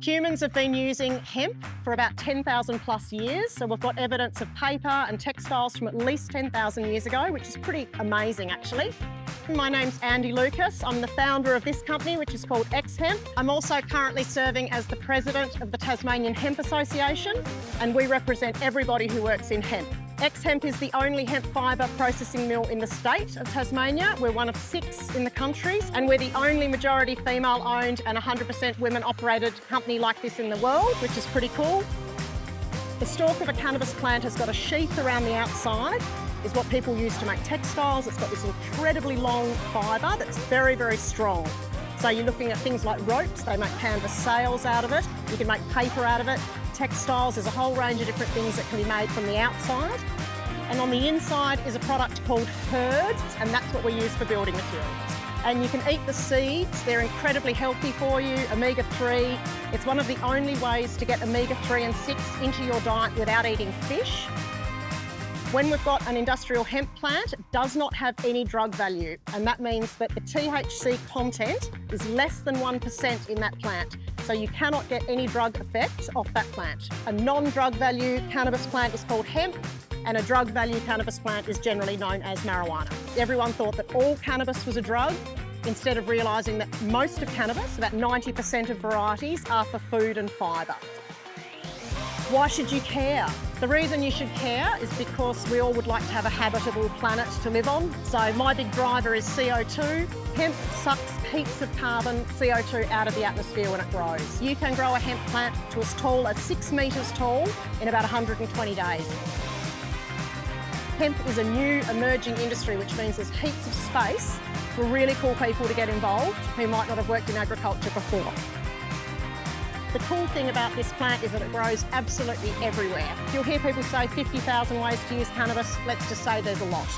Humans have been using hemp for about 10,000 plus years, so we've got evidence of paper and textiles from at least 10,000 years ago, which is pretty amazing actually. My name's Andy Lucas. I'm the founder of this company, which is called X-Hemp. I'm also currently serving as the president of the Tasmanian Hemp Association, and we represent everybody who works in hemp. X-Hemp is the only hemp fibre processing mill in the state of Tasmania. We're one of 6 in the country, and we're the only majority female-owned and 100% women-operated company like this in the world, which is pretty cool. The stalk of a cannabis plant has got a sheath around the outside, is what people use to make textiles. It's got this incredibly long fibre that's very, very strong. So you're looking at things like ropes, they make canvas sails out of it, you can make paper out of it, textiles, there's a whole range of different things that can be made from the outside. And on the inside is a product called hurd, and that's what we use for building materials. And you can eat the seeds, they're incredibly healthy for you, omega-3. It's one of the only ways to get omega-3 and 6 into your diet without eating fish. When we've got an industrial hemp plant, it does not have any drug value, and that means that the THC content is less than 1% in that plant, so you cannot get any drug effect off that plant. A non-drug value cannabis plant is called hemp, and a drug value cannabis plant is generally known as marijuana. Everyone thought that all cannabis was a drug, instead of realising that most of cannabis, about 90% of varieties, are for food and fibre. Why should you care? The reason you should care is because we all would like to have a habitable planet to live on. So my big driver is CO2. Hemp sucks heaps of carbon, CO2 out of the atmosphere when it grows. You can grow a hemp plant to as tall as 6 metres tall in about 120 days. Hemp is a new emerging industry, which means there's heaps of space for really cool people to get involved who might not have worked in agriculture before. The cool thing about this plant is that it grows absolutely everywhere. You'll hear people say 50,000 ways to use cannabis. Let's just say there's a lot.